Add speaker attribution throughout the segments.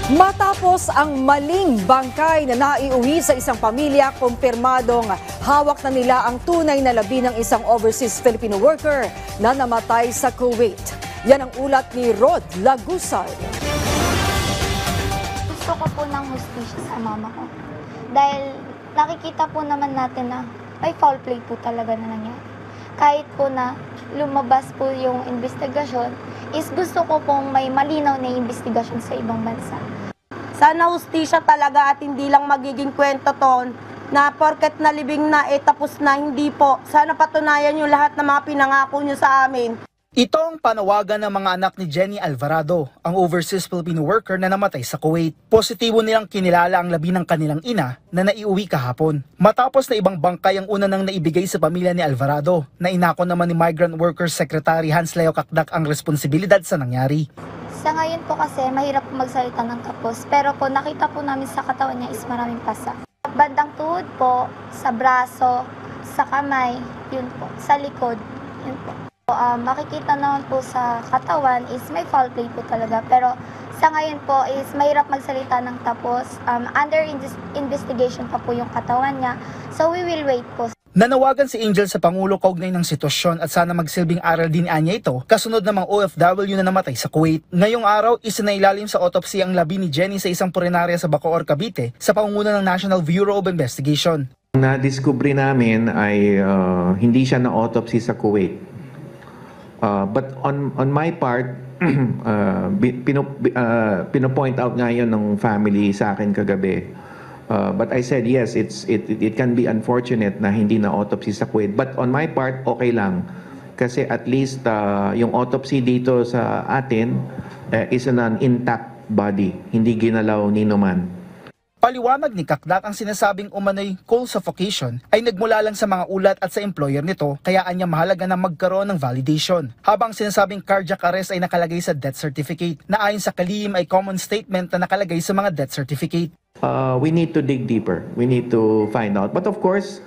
Speaker 1: Matapos ang maling bangkay na naiuwi sa isang pamilya, kumpirmadong hawak na nila ang tunay na labi ng isang overseas Filipino worker na namatay sa Kuwait. Yan ang ulat ni Rod Lagusal.
Speaker 2: Gusto ko po ng hustisya sa mama ko. Dahil nakikita po naman natin na may foul play po talaga na nangyari. Kahit po na lumabas po yung investigasyon, is gusto ko pong may malinaw na investigasyon sa ibang bansa.
Speaker 3: Sana hustisya talaga at hindi lang magiging kwento to na porket nalibing na tapos na, hindi po. Sana patunayan yung lahat ng mga pinangako nyo sa amin.
Speaker 4: Ito ang panawagan ng mga anak ni Jenny Alvarado, ang overseas Filipino worker na namatay sa Kuwait. Positibo nilang kinilala ang labi ng kanilang ina na naiuwi kahapon. Matapos na ibang bangkay ang una nang naibigay sa pamilya ni Alvarado, na inako naman ni Migrant Workers Secretary Hans Leo Kakdak ang responsibilidad sa nangyari.
Speaker 2: Sa ngayon po kasi, mahirap po magsalita ng tapos. Pero po, nakita po namin sa katawan niya is maraming pasa. Bandang tuhod po, sa braso, sa kamay, yun po. Sa likod, yun po. Makikita naman po sa katawan is may foul play po talaga. Pero sa ngayon po is mahirap magsalita ng tapos. Under investigation pa po yung katawan niya. So we will wait po.
Speaker 4: Nanawagan si Angel sa Pangulo kaugnay ng sitwasyon at sana magsilbing aral din niya ito kasunod ng mga OFW na namatay sa Kuwait. Ngayong araw, isinailalim sa autopsy ang labi ni Jenny sa isang purinarya sa Bacoor, Cavite sa pangunguna ng National Bureau of Investigation.
Speaker 5: Na-discovery namin ay hindi siya na-autopsy sa Kuwait. But on my part, pinopoint out nga yun ng family sa akin kagabi. But I said yes, it can be unfortunate na hindi na autopsy sa Kuwait. But on my part, okay lang. Kasi at least yung autopsy dito sa atin is an intact body. Hindi ginalaw ni naman.
Speaker 4: Paliwanag ni Kakdak ang sinasabing umano'y coal suffocation ay nagmula lang sa mga ulat at sa employer nito, kaya anya mahalaga na magkaroon ng validation. Habang sinasabing cardiac arrest ay nakalagay sa death certificate, na ayon sa kalihim ay common statement na nakalagay sa mga death certificate.
Speaker 5: We need to dig deeper. We need to find out. But of course,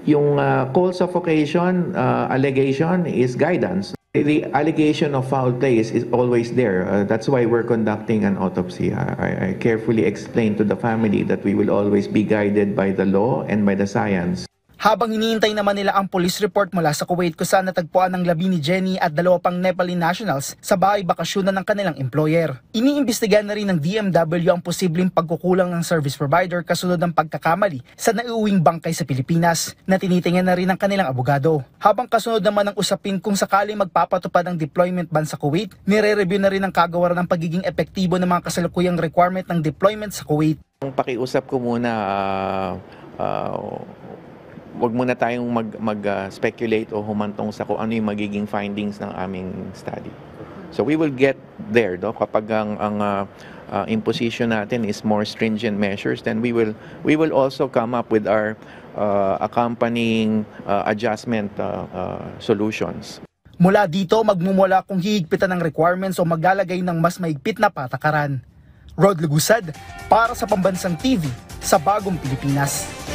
Speaker 5: yung coal suffocation allegation is guidance. The allegation of foul play is always there. That's why we're conducting an autopsy. I carefully explained to the family that we will always be guided by the law and by the science.
Speaker 4: Habang hinihintay naman nila ang police report mula sa Kuwait kung saan natagpuan ang labi ni Jenny at 2 pang Nepali nationals sa bahay bakasyonan ng kanilang employer. Iniimbestigahan na rin ng DMW ang posibleng pagkukulang ng service provider kasunod ng pagkakamali sa naiuwing bangkay sa Pilipinas, na tinitingnan na rin ng kanilang abogado. Habang kasunod naman ang usapin kung sakaling magpapatupad ang deployment ban sa Kuwait, nire-review na rin ang kagawaran ng pagiging epektibo ng mga kasalukuyang requirement ng deployment sa Kuwait.
Speaker 5: Ang pakiusap ko muna, wag muna tayong mag-speculate o humantong sa kung ano yung magiging findings ng aming study. So we will get there, no? Kapag ang imposition natin is more stringent measures, then we will also come up with our accompanying adjustment solutions.
Speaker 4: Mula dito, magmumula kung hihigpitan ng requirements o maglalagay ng mas mahigpit na patakaran. Rod Lagusad para sa Pambansang TV sa Bagong Pilipinas.